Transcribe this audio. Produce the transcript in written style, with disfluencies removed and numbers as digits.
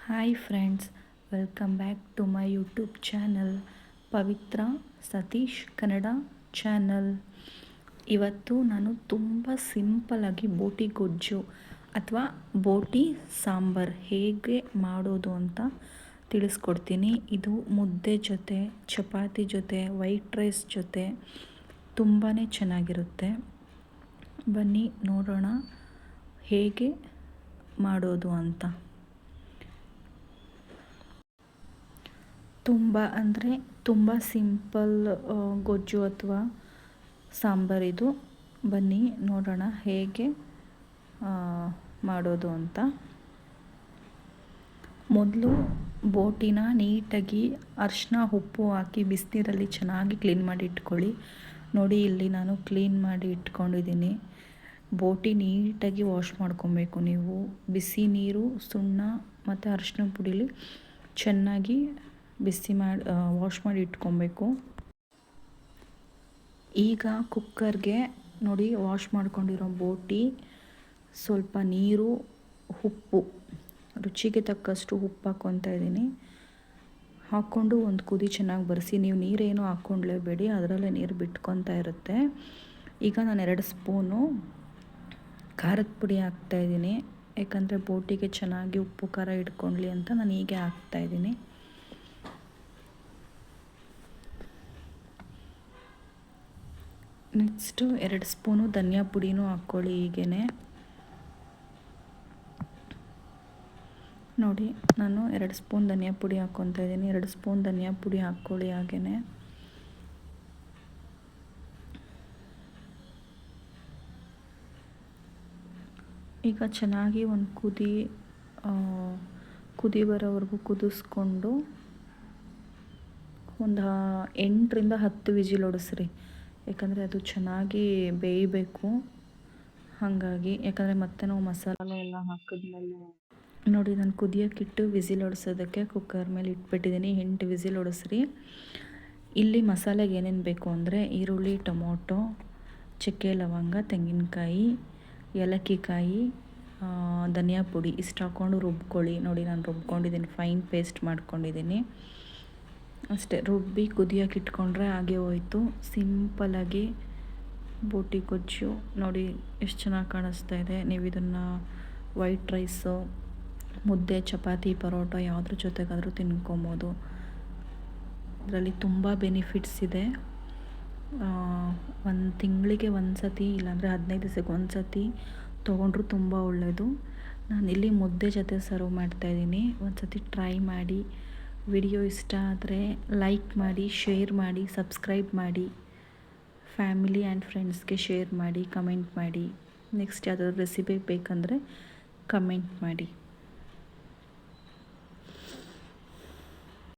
Hi friends, welcome back to my YouTube channel Pavithra Satish Kannada channel. ಇವತ್ತು ನಾನು ತುಂಬ ಸಿಂಪಲ್ಲಾಗಿ ಬೋಟಿ ಗೊಜ್ಜು ಅಥವಾ ಬೋಟಿ ಸಾಂಬಾರ್ ಹೇಗೆ ಮಾಡೋದು ಅಂತ ತಿಳಿಸ್ಕೊಡ್ತೀನಿ. ಇದು ಮುದ್ದೆ ಜೊತೆ, ಚಪಾತಿ ಜೊತೆ, ವೈಟ್ ರೈಸ್ ಜೊತೆ ತುಂಬಾ ಚೆನ್ನಾಗಿರುತ್ತೆ. ಬನ್ನಿ ನೋಡೋಣ ಹೇಗೆ ಮಾಡೋದು ಅಂತ. ತುಂಬ ಸಿಂಪಲ್ ಗೊಜ್ಜು ಅಥವಾ ಸಾಂಬಾರಿದು. ಬನ್ನಿ ನೋಡೋಣ ಹೇಗೆ ಮಾಡೋದು ಅಂತ. ಮೊದಲು ಬೋಟಿನ ನೀಟಾಗಿ ಅರಿಶಿನ ಉಪ್ಪು ಹಾಕಿ ಬಿಸಿನೀರಲ್ಲಿ ಚೆನ್ನಾಗಿ ಕ್ಲೀನ್ ಮಾಡಿ ಇಟ್ಕೊಳ್ಳಿ. ನೋಡಿ, ಇಲ್ಲಿ ನಾನು ಕ್ಲೀನ್ ಮಾಡಿ ಇಟ್ಕೊಂಡಿದ್ದೀನಿ. ಬೋಟಿ ನೀಟಾಗಿ ವಾಶ್ ಮಾಡ್ಕೊಬೇಕು. ನೀವು ಬಿಸಿ ನೀರು, ಸುಣ್ಣ ಮತ್ತು ಅರಿಶಿನ ಪುಡಿಲಿ ಚೆನ್ನಾಗಿ ವಾಶ್ ಮಾಡಿ ಇಟ್ಕೊಬೇಕು. ಈಗ ಕುಕ್ಕರ್ಗೆ ನೋಡಿ, ವಾಶ್ ಮಾಡ್ಕೊಂಡಿರೋ ಬೋಟಿ, ಸ್ವಲ್ಪ ನೀರು, ಉಪ್ಪು, ರುಚಿಗೆ ತಕ್ಕಷ್ಟು ಉಪ್ಪು ಹಾಕ್ಕೊತಾ ಇದ್ದೀನಿ. ಹಾಕ್ಕೊಂಡು ಒಂದು ಕುದಿ ಚೆನ್ನಾಗಿ ಬರೆಸಿ. ನೀವು ನೀರೇನು ಹಾಕ್ಕೊಂಡ್ಲೇಬೇಡಿ, ಅದರಲ್ಲೇ ನೀರು ಬಿಟ್ಕೊತಾ ಇರುತ್ತೆ. ಈಗ ನಾನು 2 ಸ್ಪೂನು ಖಾರದ ಪುಡಿ ಹಾಕ್ತಾಯಿದ್ದೀನಿ. ಯಾಕಂದರೆ ಬೋಟಿಗೆ ಚೆನ್ನಾಗಿ ಉಪ್ಪು ಖಾರ ಇಟ್ಕೊಳ್ಳಿ ಅಂತ ನಾನು ಹೀಗೆ ಹಾಕ್ತಾಯಿದ್ದೀನಿ. ನೆಕ್ಸ್ಟು 2 ಸ್ಪೂನು ಧನಿಯಾ ಪುಡಿನೂ ಹಾಕ್ಕೊಳ್ಳಿ. ಹೀಗೇ ನೋಡಿ, ನಾನು 2 ಸ್ಪೂನ್ ಧನಿಯಾ ಪುಡಿ ಹಾಕ್ಕೊತಾ ಇದ್ದೀನಿ. 2 ಸ್ಪೂನ್ ಧನಿಯಾ ಪುಡಿ ಹಾಕ್ಕೊಳ್ಳಿ. ಹಾಗೇ ಈಗ ಚೆನ್ನಾಗಿ ಒಂದು ಕುದಿ ಬರೋವರೆಗೂ ಕುದಿಸ್ಕೊಂಡು ಒಂದು 8ರಿಂದ 10 ವಿಜಿಲ್ ಹೊಡಿಸ್ರಿ. ಯಾಕಂದರೆ ಅದು ಚೆನ್ನಾಗಿ ಬೇಯಬೇಕು. ಹಾಗಾಗಿ, ಯಾಕಂದರೆ ಮತ್ತೆ ನಾವು ಮಸಾಲೆ ಎಲ್ಲ ಹಾಕಿದ್ಮೇಲೆ ನೋಡಿ, ನಾನು ಕುದಿಯೋಕ್ಕಿಟ್ಟು ವಿಸಿಲ್ ಹೊಡಿಸೋದಕ್ಕೆ ಕುಕ್ಕರ್ ಮೇಲೆ ಇಟ್ಬಿಟ್ಟಿದ್ದೀನಿ. 8 ವಿಸಿಲ್ ಹೊಡಿಸ್ರಿ. ಇಲ್ಲಿ ಮಸಾಲೆಗೆ ಏನೇನು ಬೇಕು ಅಂದರೆ ಈರುಳ್ಳಿ, ಟೊಮೊಟೊ, ಚಕ್ಕೆ, ಲವಂಗ, ತೆಂಗಿನಕಾಯಿ, ಏಲಕ್ಕಿ ಕಾಯಿ, ಧನಿಯಾ ಪುಡಿ ಇಷ್ಟು ಹಾಕ್ಕೊಂಡು ರುಬ್ಕೊಳ್ಳಿ. ನೋಡಿ, ನಾನು ರುಬ್ಕೊಂಡಿದ್ದೀನಿ, ಫೈನ್ ಪೇಸ್ಟ್ ಮಾಡ್ಕೊಂಡಿದ್ದೀನಿ. ಅಷ್ಟೇ, ರುಬ್ಬಿ ಕುದಿಯೋಕೆ ಇಟ್ಕೊಂಡ್ರೆ ಹಾಗೆ ಹೋಯಿತು. ಸಿಂಪಲ್ಲಾಗಿ ಬೋಟಿ ಗೊಜ್ಜು ನೋಡಿ ಎಷ್ಟು ಚೆನ್ನಾಗಿ ಕಾಣಿಸ್ತಾ ಇದೆ. ನೀವು ಇದನ್ನು ವೈಟ್ ರೈಸು, ಮುದ್ದೆ, ಚಪಾತಿ, ಪರೋಟ ಯಾವುದ್ರ ಜೊತೆಗಾದರೂ ತಿನ್ಕೊಬೋದು. ಇದರಲ್ಲಿ ತುಂಬ ಬೆನಿಫಿಟ್ಸ್ ಇದೆ. 1 ತಿಂಗಳಿಗೆ 1 ಸತಿ, ಇಲ್ಲಾಂದರೆ 15 ದಿವಸಕ್ಕೆ 1 ಸತಿ ತೊಗೊಂಡ್ರೂ ತುಂಬ ಒಳ್ಳೆಯದು. ನಾನಿಲ್ಲಿ ಮುದ್ದೆ ಜೊತೆ ಸರ್ವ್ ಮಾಡ್ತಾಯಿದ್ದೀನಿ. ಒಂದು ಸತಿ ಟ್ರೈ ಮಾಡಿ. ವಿಡಿಯೋ ಇಷ್ಟ ಆದರೆ ಲೈಕ್ ಮಾಡಿ, ಶೇರ್ ಮಾಡಿ, ಸಬ್ಸ್ಕ್ರೈಬ್ ಮಾಡಿ, ಫ್ಯಾಮಿಲಿ ಆ್ಯಂಡ್ ಫ್ರೆಂಡ್ಸ್ಗೆ ಶೇರ್ ಮಾಡಿ, ಕಮೆಂಟ್ ಮಾಡಿ. ನೆಕ್ಸ್ಟ್ ಯಾವುದಾದ್ರು ರೆಸಿಪಿ ಬೇಕಂದರೆ ಕಮೆಂಟ್ ಮಾಡಿ.